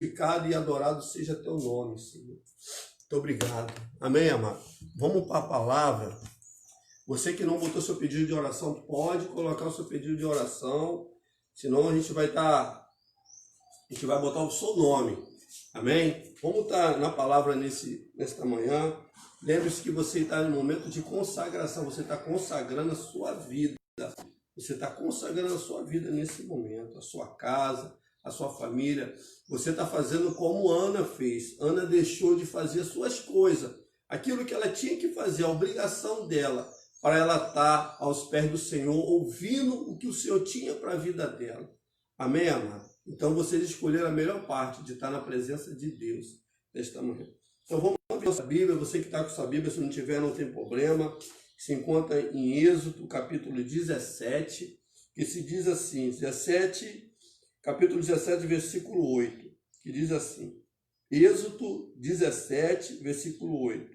glorificado e adorado seja teu nome, Senhor. Muito obrigado. Amém, amado? Vamos para a palavra. Você que não botou seu pedido de oração, pode colocar o seu pedido de oração, senão a gente vai botar o seu nome. Amém? Vamos estar na palavra nesta manhã. Lembre-se que você está no momento de consagração, você está consagrando a sua vida. Você está consagrando a sua vida nesse momento, a sua casa, a sua família. Você está fazendo como Ana fez. Ana deixou de fazer as suas coisas, aquilo que ela tinha que fazer, a obrigação dela, para ela estar aos pés do Senhor, ouvindo o que o Senhor tinha para a vida dela. Amém, amado? Então vocês escolheram a melhor parte, de estar na presença de Deus nesta manhã. Então vamos ver a Bíblia. Você que está com sua Bíblia, se não tiver, não tem problema. Se encontra em Êxodo, capítulo 17, que se diz assim, capítulo 17, versículo 8, que diz assim, Êxodo 17, versículo 8.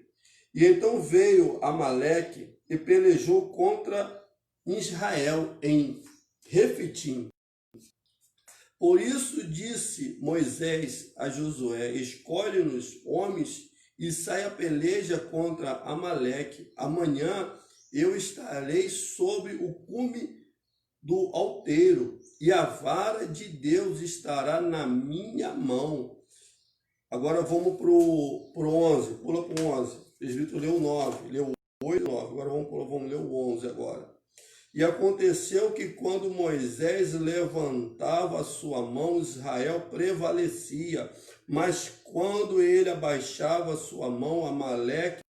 E então veio Amaleque e pelejou contra Israel em Refitim. Por isso disse Moisés a Josué, escolhe-nos homens e sai a peleja contra Amaleque. Amanhã eu estarei sobre o cume do alteiro, e a vara de Deus estará na minha mão. Agora vamos para o 11, pula para o 11. O presbítero leu o 9, leu o 8 e 9. Agora vamos ler o 11 agora. E aconteceu que quando Moisés levantava a sua mão, Israel prevalecia. Mas quando ele abaixava a sua mão, Amaleque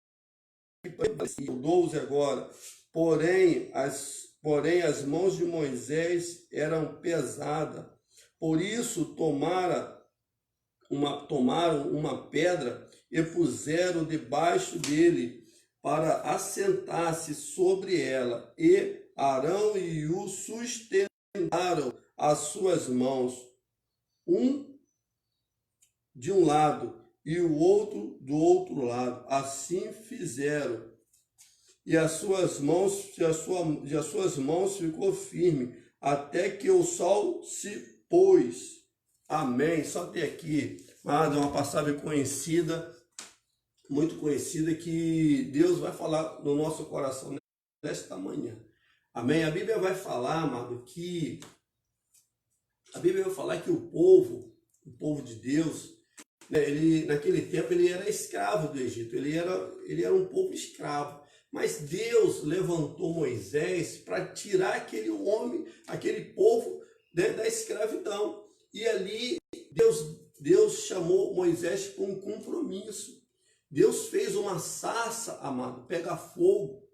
prevalecia. O 12 agora. Porém, as mãos de Moisés eram pesadas. Por isso tomaram uma pedra e puseram debaixo dele para assentar-se sobre ela. E Arão e o sustentaram as suas mãos, um de um lado e o outro do outro lado. Assim fizeram. E as suas mãos ficou firme, até que o sol se pôs. Amém. Só até aqui, mas é uma passagem conhecida, muito conhecida, que Deus vai falar no nosso coração nesta manhã. Amém? A Bíblia vai falar, amado, que o povo de Deus, né, naquele tempo ele era escravo do Egito, ele era um povo escravo. Mas Deus levantou Moisés para tirar aquele povo, né, da escravidão. E ali Deus chamou Moisés para um compromisso. Deus fez uma sarça, amado, pegar fogo.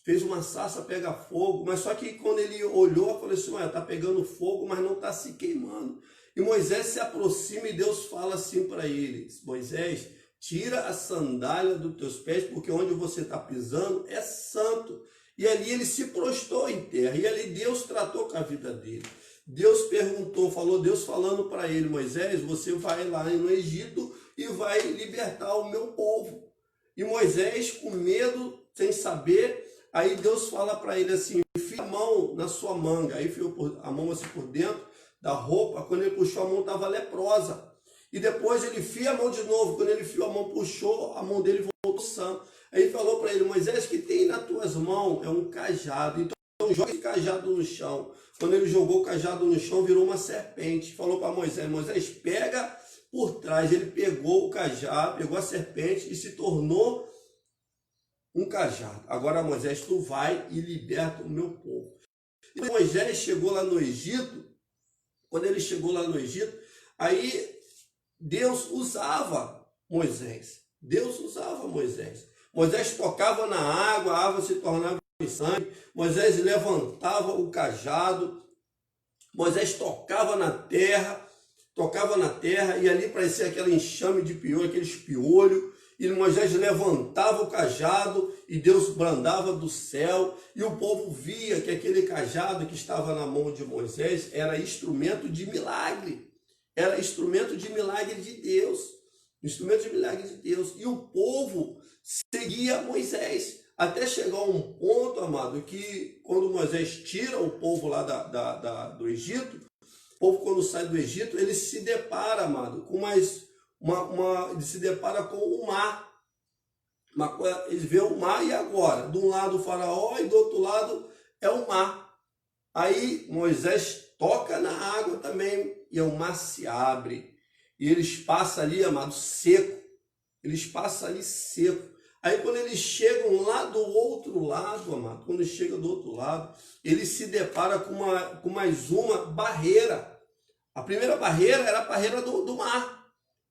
Fez uma sarça pegar fogo, mas só que quando ele olhou, falou assim, olha, está pegando fogo, mas não está se queimando. E Moisés se aproxima e Deus fala assim para ele, Moisés, tira a sandália dos teus pés, porque onde você está pisando é santo. E ali ele se prostrou em terra, e ali Deus tratou com a vida dele. Deus falando para ele, Moisés, você vai lá no Egito e vai libertar o meu povo. E Moisés, com medo, sem saber, aí Deus fala para ele assim, enfia a mão na sua manga. Aí enfiou a mão assim por dentro da roupa, quando ele puxou a mão estava leprosa. E depois ele enfia a mão de novo, quando ele enfiou a mão, puxou, a mão dele voltou sã. Aí ele falou para ele, Moisés, que tem nas tuas mãos é um cajado, então joga esse cajado no chão. Quando ele jogou o cajado no chão, virou uma serpente. Falou para Moisés, pega por trás. Ele pegou o cajado, pegou a serpente e se tornou um cajado. Agora, Moisés, tu vai e liberta o meu povo. E Moisés chegou lá no Egito. Quando ele chegou lá no Egito, aí Deus usava Moisés. Moisés tocava na água, a água se tornava em sangue. Moisés levantava o cajado. Moisés tocava na terra, e ali parecia aquele enxame de piolho, aqueles piolhos. E Moisés levantava o cajado e Deus brandava do céu. E o povo via que aquele cajado que estava na mão de Moisés era instrumento de milagre. Era instrumento de milagre de Deus. E o povo seguia Moisés. Até chegar a um ponto, amado, que quando Moisés tira o povo lá do Egito, povo quando sai do Egito, ele se depara, amado, com ele se depara com o mar. Eles vê o mar e agora? De um lado o faraó e do outro lado é o mar. Aí Moisés toca na água também e o mar se abre. E eles passam ali, amado, seco. Eles passam ali seco. Aí quando eles chegam lá do outro lado, amado, quando chegam do outro lado, eles se deparam com mais uma barreira. A primeira barreira era a barreira do mar.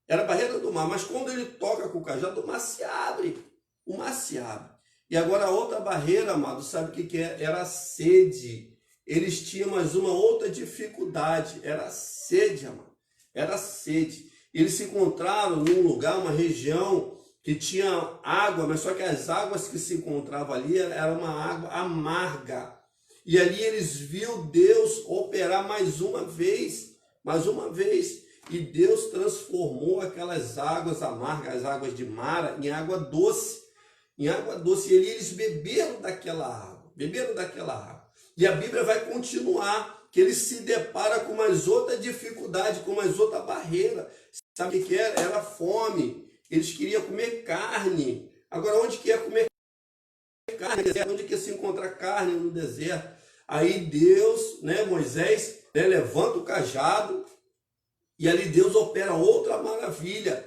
Era a barreira do mar, mas quando ele toca com o cajado, o mar se abre. O mar se abre. E agora a outra barreira, amado, sabe o que é? Era a sede. Eles tinham mais uma outra dificuldade. Era a sede, amado. Era a sede. Eles se encontraram num lugar, uma região que tinha água, mas só que as águas que se encontravam ali era uma água amarga. E ali eles viram Deus operar mais uma vez. E Deus transformou aquelas águas amargas, as águas de Mara, em água doce. E ali eles beberam daquela água. E a Bíblia vai continuar, que eles se deparam com mais outra dificuldade, com mais outra barreira. Sabe o que era? Era fome. Eles queriam comer carne. Agora, onde que ia comer carne? Onde que ia se encontrar carne no deserto? Aí Deus, Moisés, levanta o cajado e ali Deus opera outra maravilha.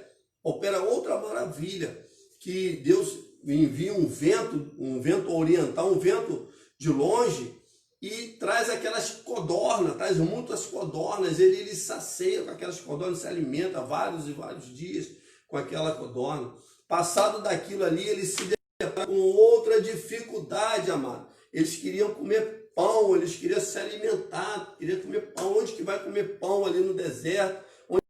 Que Deus envia um vento oriental, um vento de longe, e traz aquelas codornas, traz muitas codornas. Ele sacia com aquelas codornas, se alimenta vários e vários dias com aquela codorna. Passado daquilo ali, ele se depara com outra dificuldade, amado. Eles queriam comer pão, eles queriam se alimentar, queriam comer pão. Onde que vai comer pão ali no deserto? Onde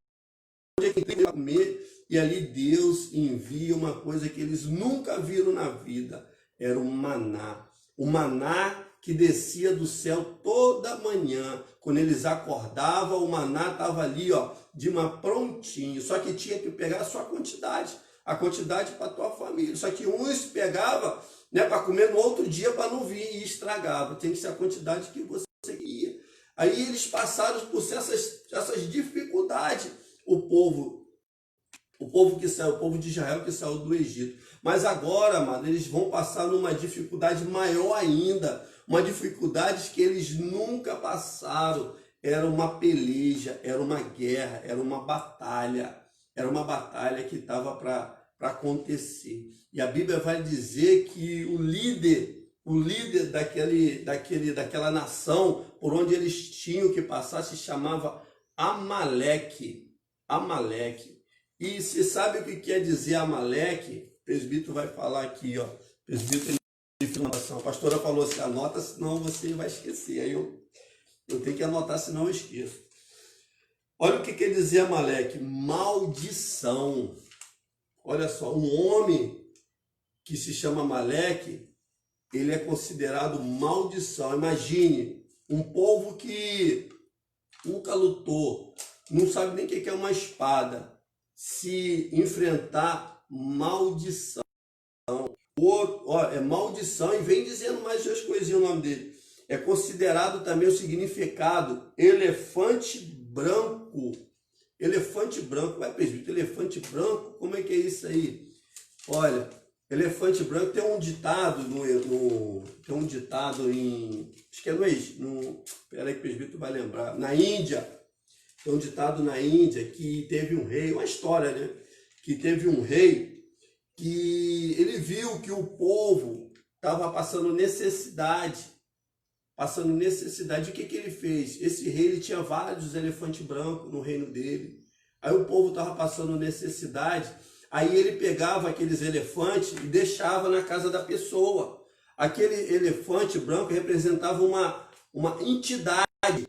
é que vai comer? E ali Deus envia uma coisa que eles nunca viram na vida. Era o maná. O maná que descia do céu toda manhã. Quando eles acordavam, o maná estava ali, de uma prontinho. Só que tinha que pegar a sua quantidade. A quantidade para a tua família. Só que uns pegava, para comer no outro dia para não vir e estragava. Tem que ser a quantidade que você queria. Aí eles passaram por essas dificuldades. O povo que saiu, o povo de Israel que saiu do Egito. Mas agora, amado, eles vão passar numa dificuldade maior ainda. Uma dificuldade que eles nunca passaram. Era uma peleja, era uma guerra, era uma batalha. Era uma batalha que estava para acontecer. E a Bíblia vai dizer que o líder daquela nação por onde eles tinham que passar se chamava Amaleque. E você sabe o que quer dizer Amaleque? O presbítero vai falar aqui, presbítero de informação. A pastora falou assim, anota, senão você vai esquecer. Aí eu tenho que anotar, senão eu esqueço. Olha o que quer dizer Amaleque, maldição. Olha só, um homem que se chama Amaleque, ele é considerado maldição. Imagine, um povo que nunca lutou, não sabe nem o que é uma espada, se enfrentar maldição. É maldição, e vem dizendo mais duas coisinhas o nome dele. É considerado também o significado elefante branco. Elefante branco, vai presbítero, elefante branco, como é que é isso aí? Olha, elefante branco tem um ditado acho que é peraí que o presbítero vai lembrar, na Índia, tem um ditado na Índia que teve um rei, uma história, que teve um rei que ele viu que o povo estava passando necessidade. O que ele fez? Esse rei ele tinha vários elefantes brancos no reino dele. Aí o povo estava passando necessidade. Aí ele pegava aqueles elefantes e deixava na casa da pessoa. Aquele elefante branco representava uma entidade.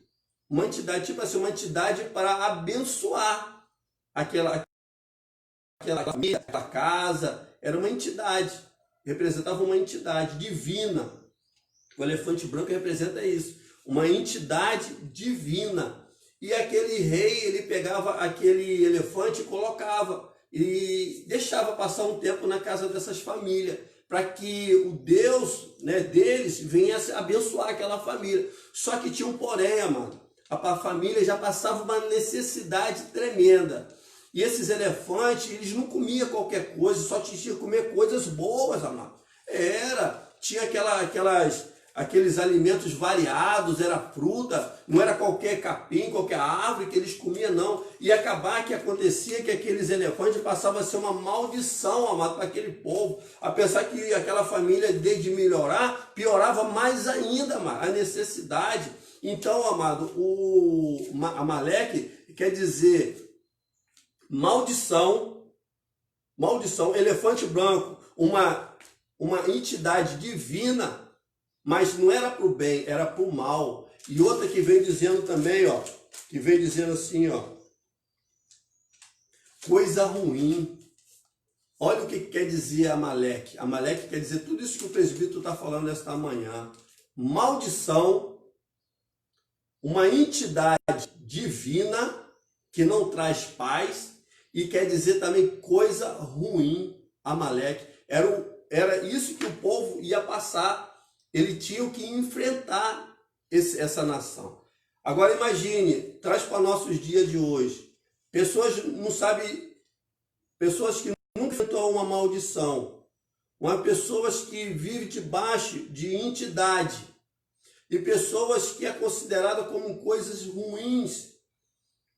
Uma entidade, tipo assim, uma entidade para abençoar aquela família, aquela casa. Era uma entidade. Representava uma entidade divina. O elefante branco representa isso, uma entidade divina. E aquele rei, ele pegava aquele elefante e colocava, e deixava passar um tempo na casa dessas famílias, para que o Deus deles viesse abençoar aquela família. Só que tinha um porém, amado. A família já passava uma necessidade tremenda. E esses elefantes, eles não comiam qualquer coisa, só tinham que comer coisas boas, amado. Tinha aqueles alimentos variados, era fruta, não era qualquer capim, qualquer árvore que eles comiam, não. E acabar que acontecia que aqueles elefantes passavam a ser uma maldição, amado, para aquele povo. A pensar que aquela família, desde melhorar, piorava mais ainda, amado, a necessidade. Então, amado, o Amaleque quer dizer maldição, elefante branco, uma entidade divina, mas não era para o bem, era para o mal. E outra que vem dizendo também, ó, que vem dizendo assim, ó, coisa ruim. Olha o que quer dizer Amaleque. Amaleque quer dizer tudo isso que o presbítero está falando esta manhã. Maldição, uma entidade divina que não traz paz, e quer dizer também coisa ruim. Amaleque era isso que o povo ia passar. Ele tinha que enfrentar essa nação. Agora imagine, traz para nossos dias de hoje. Pessoas que nunca enfrentou uma maldição. Pessoas que vivem debaixo de entidade. E pessoas que é considerada como coisas ruins.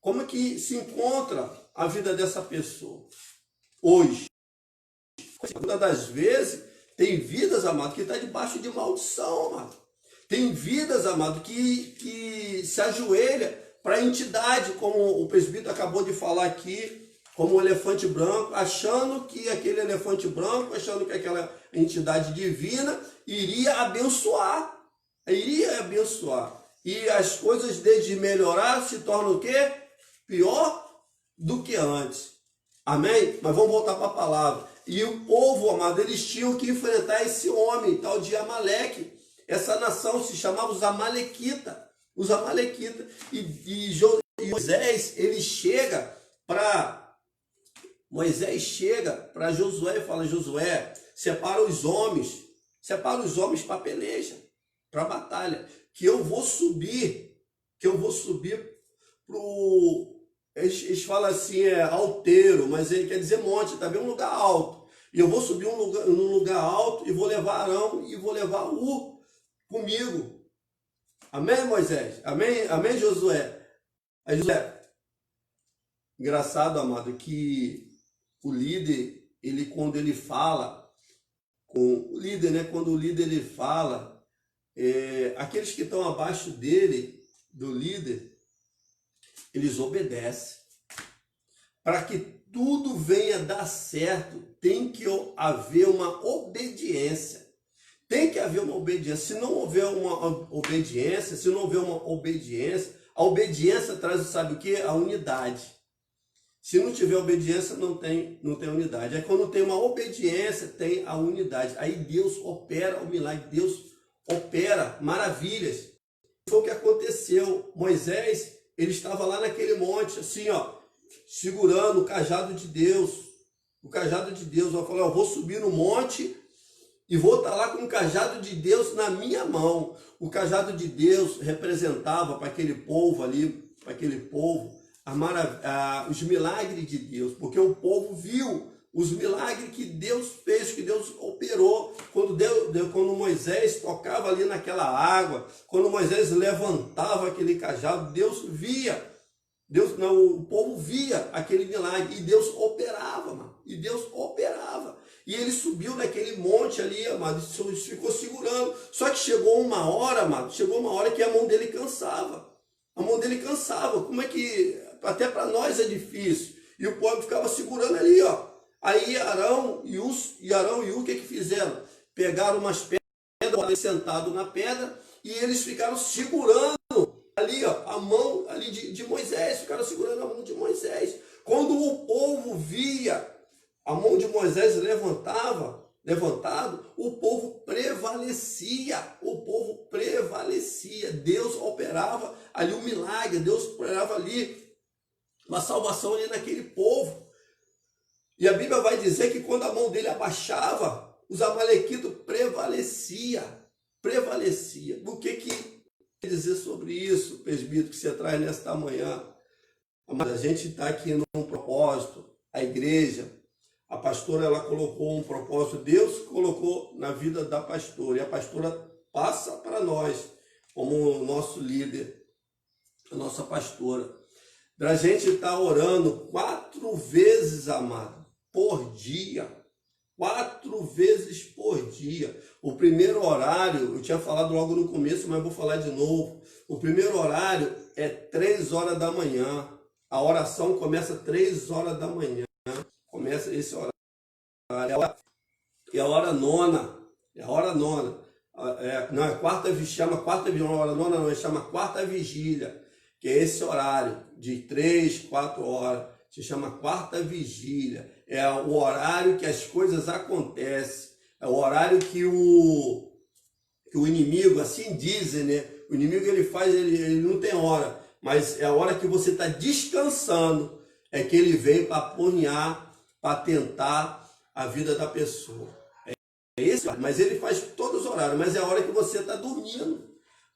Como é que se encontra a vida dessa pessoa hoje? Muitas das vezes, tem vidas, amado, que está debaixo de maldição, amado. Tem vidas, amado, que se ajoelha para a entidade, como o presbítero acabou de falar aqui, como o elefante branco, achando que aquele elefante branco, achando que aquela entidade divina iria abençoar. E as coisas, desde melhorar, se tornam o quê? Pior do que antes. Amém? Mas vamos voltar para a palavra. E o povo, amado, eles tinham que enfrentar esse homem, tal de Amaleque. Essa nação se chamava os Amalequitas. E Moisés, ele chega para Josué e fala: Josué, separa os homens para a peleja, para a batalha, que eu vou subir pro... Eles falam assim, alteiro, mas ele quer dizer monte, também um lugar alto. E eu vou subir num lugar alto e vou levar Arão e vou levar Ur comigo. Amém, Moisés? Amém, Josué? Aí Josué, engraçado, amado, que o líder, quando ele fala, quando o líder ele fala, aqueles que estão abaixo dele, do líder, eles obedecem. Para que tudo venha dar certo, tem que haver uma obediência. Se não houver uma obediência, a obediência traz, sabe o que? A unidade. Se não tiver obediência, não tem unidade. Aí quando tem uma obediência, tem a unidade. Aí Deus opera o milagre, Deus opera maravilhas. Foi o que aconteceu. Moisés, ele estava lá naquele monte, assim, ó, segurando o cajado de Deus. Ele falou: eu vou subir no monte e vou estar lá com o cajado de Deus na minha mão. O cajado de Deus representava para aquele povo ali, os milagres de Deus, porque o povo viu os milagres que Deus fez, que Deus operou. Quando Moisés tocava ali naquela água, quando Moisés levantava aquele cajado, Deus via. O povo via aquele milagre e Deus operava, mano. E ele subiu naquele monte ali, amado, e ficou segurando. Só que chegou uma hora, amado, que a mão dele cansava. Como é que, até para nós é difícil. E o povo ficava segurando ali, ó. Aí Arão e o que fizeram? Pegaram umas pedras, sentado na pedra, e eles ficaram segurando ali, ó, a mão ali de Moisés, ficaram segurando a mão de Moisés. Quando o povo via a mão de Moisés levantado, o povo prevalecia. Deus operava ali um milagre, Deus operava ali uma salvação ali naquele povo. E a Bíblia vai dizer que quando a mão dele abaixava, os amalequitas prevalecia. O que dizer sobre isso, presbítero, que você traz nesta manhã? Mas a gente está aqui num propósito, a igreja, a pastora, ela colocou um propósito, Deus colocou na vida da pastora, e a pastora passa para nós, como nosso líder, a nossa pastora, da gente estar orando 4 vezes, amado, por dia. 4 vezes por dia. O primeiro horário, eu tinha falado logo no começo, mas vou falar de novo. O primeiro horário é 3 horas da manhã. A oração começa 3 horas da manhã. Começa esse horário. É a hora nona. É a hora nona. Não, é quarta, chama quarta vigília. Hora nona não, chama quarta vigília. Que é esse horário de 3, 4 horas. Se chama quarta vigília. É o horário que as coisas acontecem. É o horário que o inimigo, assim dizem, né? O inimigo ele não tem hora, mas é a hora que você está descansando, é que ele vem para apunhar, para tentar a vida da pessoa. É esse, mas ele faz todos os horários, mas é a hora que você está dormindo.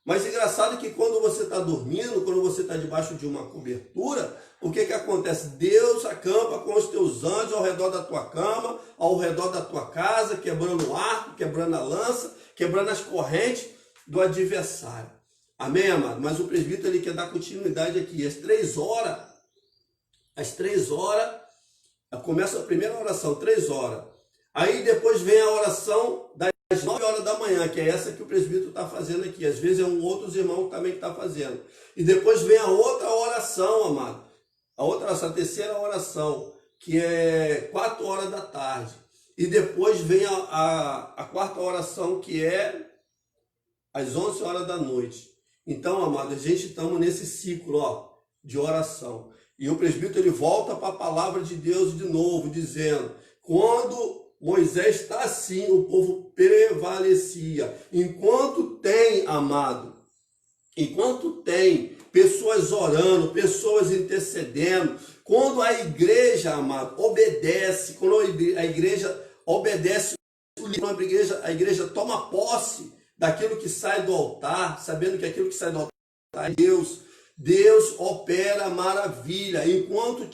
Mas engraçado que quando você está dormindo, quando você está debaixo de uma cobertura, o que acontece? Deus acampa com os teus anjos ao redor da tua cama, ao redor da tua casa, quebrando o arco, quebrando a lança, quebrando as correntes do adversário. Amém, amado? Mas o presbítero ele quer dar continuidade aqui. Às 3 horas, começa a primeira oração, 3 horas. Aí depois vem a oração às 9 horas da manhã, que é essa que o presbítero está fazendo aqui. Às vezes é um outro irmão também que está fazendo. E depois vem a outra oração, amado. A terceira oração, que é 4 horas da tarde. E depois vem a quarta oração, que é às 11 horas da noite. Então, amado, a gente estamos nesse ciclo de oração. E o presbítero ele volta para a palavra de Deus de novo, dizendo, quando Moisés está assim, o povo prevalecia. Enquanto tem, amado, enquanto tem pessoas orando, pessoas intercedendo, quando a igreja, amado, obedece, quando a igreja obedece, a igreja toma posse daquilo que sai do altar, sabendo que aquilo que sai do altar é Deus. Deus opera maravilha. Enquanto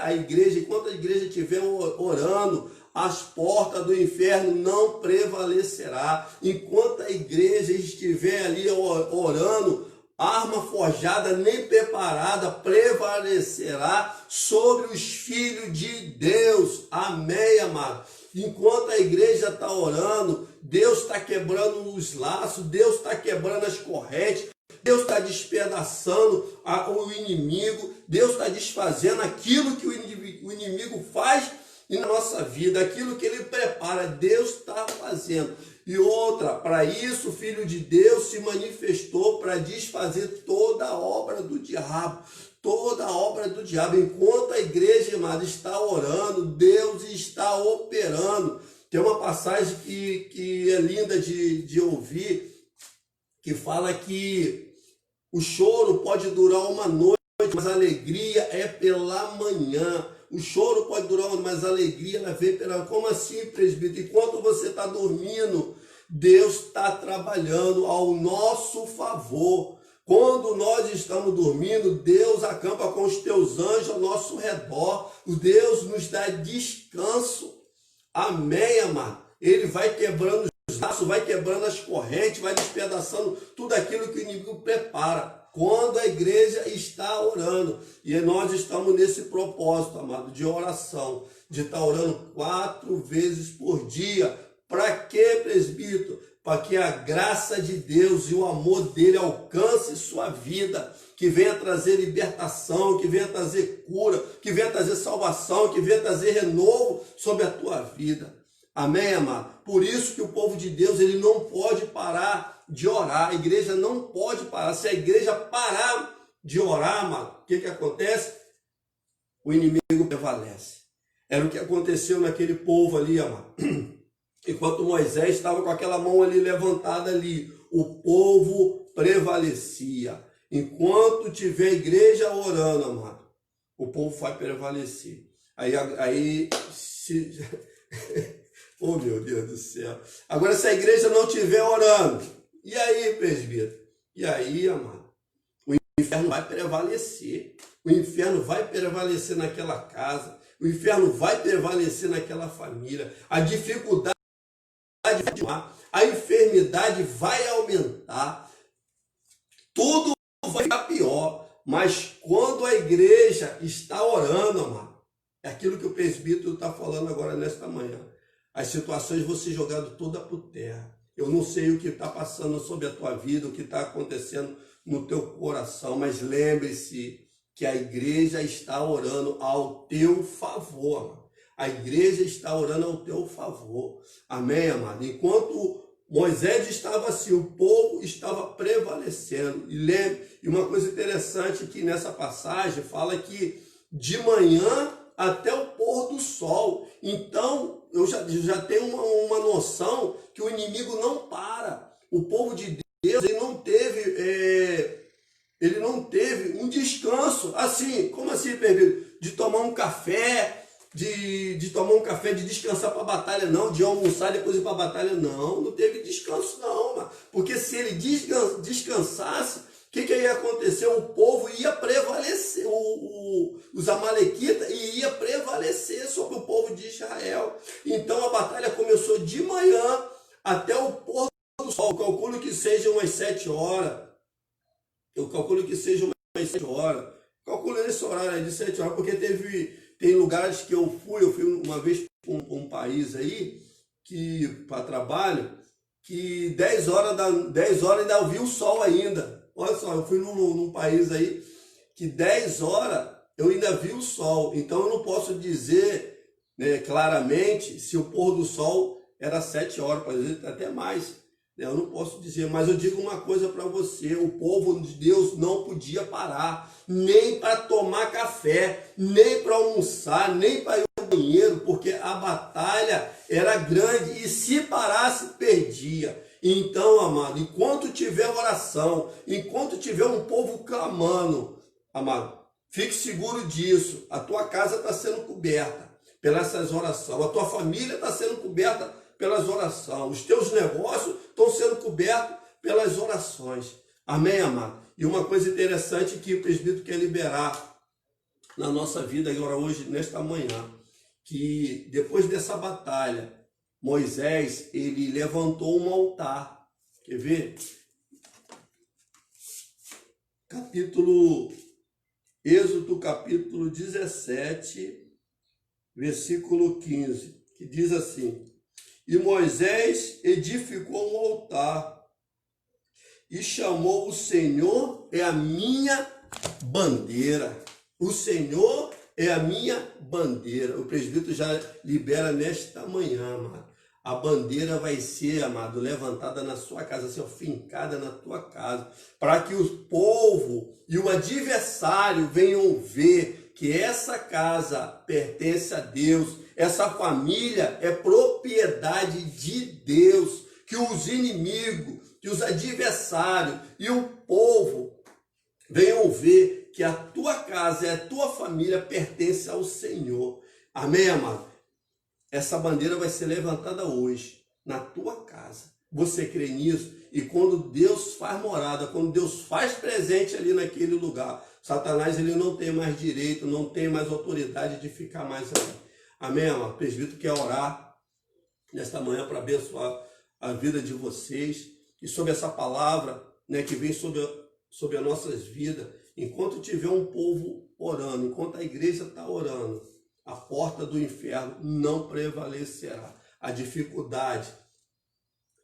a igreja estiver orando, as portas do inferno não prevalecerá. Enquanto a igreja estiver ali orando, arma forjada nem preparada prevalecerá sobre os filhos de Deus. Amém, amado? Enquanto a igreja está orando, Deus está quebrando os laços, Deus está quebrando as correntes, Deus está despedaçando o inimigo, Deus está desfazendo aquilo que o inimigo faz na nossa vida, aquilo que ele prepara, Deus está fazendo. E outra, para isso o Filho de Deus se manifestou para desfazer toda a obra do diabo. Toda a obra do diabo. Enquanto a igreja, amada, está orando, Deus está operando. Tem uma passagem que é linda de ouvir, que fala que o choro pode durar uma noite, mas a alegria é pela manhã. O choro pode durar, mas a alegria ela vem pela... Como assim, presbítero? Enquanto você está dormindo, Deus está trabalhando ao nosso favor. Quando nós estamos dormindo, Deus acampa com os teus anjos ao nosso redor. O Deus nos dá descanso. Amém, amado? Ele vai quebrando os laços, vai quebrando as correntes, vai despedaçando tudo aquilo que o inimigo prepara. Quando a igreja está orando, e nós estamos nesse propósito, amado, de oração, de estar orando 4 vezes por dia. Para quê, presbítero? Para que a graça de Deus e o amor dele alcance sua vida, que venha trazer libertação, que venha trazer cura, que venha trazer salvação, que venha trazer renovo sobre a tua vida. Amém, amado? Por isso que o povo de Deus ele não pode parar de orar. A igreja não pode parar. Se a igreja parar de orar, amado, o que acontece? O inimigo prevalece. Era o que aconteceu naquele povo ali, amado. Enquanto Moisés estava com aquela mão ali levantada ali, o povo prevalecia. Enquanto tiver a igreja orando, amado, o povo vai prevalecer. Oh, meu Deus do céu. Agora, se a igreja não estiver orando, e aí, presbítero? E aí, amado, o inferno vai prevalecer. O inferno vai prevalecer naquela casa. O inferno vai prevalecer naquela família. A dificuldade vai continuar. A enfermidade vai aumentar. Tudo vai ficar pior. Mas quando a igreja está orando, amado, é aquilo que o presbítero está falando agora nesta manhã. As situações vão ser jogadas toda por terra. Eu não sei o que está passando sobre a tua vida, o que está acontecendo no teu coração, mas lembre-se que a igreja está orando ao teu favor, amado. A igreja está orando ao teu favor. Amém, amado? Enquanto Moisés estava assim, o povo estava prevalecendo. E lembre, e uma coisa interessante que nessa passagem fala que de manhã até o pôr do sol. Então, eu já tenho uma noção que o inimigo não para. O povo de Deus, ele não teve um descanso. Assim, como assim, perdido? De tomar um café, de tomar um café, de descansar para a batalha, não. De almoçar depois ir para a batalha, não. Não teve descanso, não. Mano. Porque se ele descansasse, o que ia acontecer? O povo ia prevalecer, os amalequitas ia prevalecer sobre o povo de Israel. Então a batalha começou de manhã até o pôr do sol. Eu calculo que sejam umas 7 horas. Calculo esse horário aí de 7 horas, porque tem lugares que eu fui uma vez para um país aí, para trabalho, que 10 horas ainda eu vi o sol ainda. Olha só, eu fui num país aí que 10 horas eu ainda vi o sol. Então eu não posso dizer, né, claramente se o pôr do sol era 7 horas, pode dizer até mais. Eu não posso dizer, mas eu digo uma coisa para você: o povo de Deus não podia parar, nem para tomar café, nem para almoçar, nem para ir ao banheiro, porque a batalha era grande e se parasse, perdia. Então, amado, enquanto tiver oração, enquanto tiver um povo clamando, amado, fique seguro disso. A tua casa está sendo coberta pelas orações, a tua família está sendo coberta pelas orações, os teus negócios estão sendo cobertos pelas orações. Amém, amado? E uma coisa interessante que o presbítero quer liberar na nossa vida agora hoje, nesta manhã, que depois dessa batalha, Moisés, ele levantou um altar. Quer ver? Êxodo capítulo 17, versículo 15, que diz assim: e Moisés edificou um altar e chamou: o Senhor é a minha bandeira. O Senhor é a minha bandeira. O presbítero já libera nesta manhã, amado. A bandeira vai ser, amado, levantada na sua casa, assim, fincada na tua casa, para que o povo e o adversário venham ver que essa casa pertence a Deus, essa família é propriedade de Deus, que os inimigos, que os adversários e o povo venham ver que a tua casa e a tua família pertence ao Senhor. Amém, amado? Essa bandeira vai ser levantada hoje na tua casa. Você crê nisso? E quando Deus faz morada, quando Deus faz presente ali naquele lugar, Satanás ele não tem mais direito, não tem mais autoridade de ficar mais ali. Amém, amado? O presbítero quer orar nesta manhã para abençoar a vida de vocês e sobre essa palavra, né, que vem sobre as nossas vidas. Enquanto tiver um povo orando, enquanto a igreja está orando, a porta do inferno não prevalecerá. A dificuldade,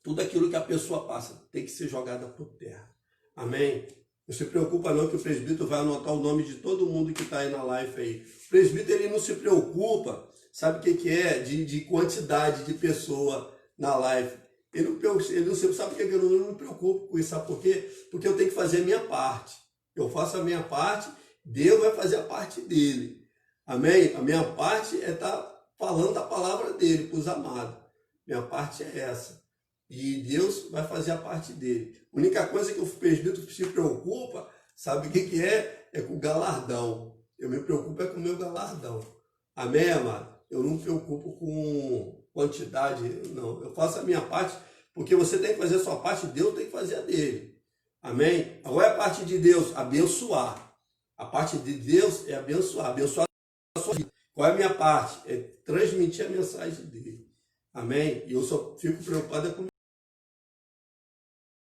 tudo aquilo que a pessoa passa, tem que ser jogada por terra. Amém? Não se preocupa não que o presbítero vai anotar o nome de todo mundo que está aí na live aí. O presbítero ele não se preocupa, sabe o que é? De quantidade de pessoa na live. Ele não sabe o que eu não me preocupo com isso, sabe por quê? Porque eu tenho que fazer a minha parte. Eu faço a minha parte, Deus vai fazer a parte dele. Amém? A minha parte é estar falando da palavra dele para os amados. Minha parte é essa. E Deus vai fazer a parte dele. A única coisa que o presbítero se preocupa, sabe o que é? É com o galardão. Eu me preocupo é com o meu galardão. Amém, amado? Eu não me preocupo com quantidade, não. Eu faço a minha parte, porque você tem que fazer a sua parte, Deus tem que fazer a dele. Amém? Agora é a parte de Deus, abençoar. A parte de Deus é abençoar a sua vida. Qual é a minha parte? É transmitir a mensagem dele. Amém? E eu só fico preocupado com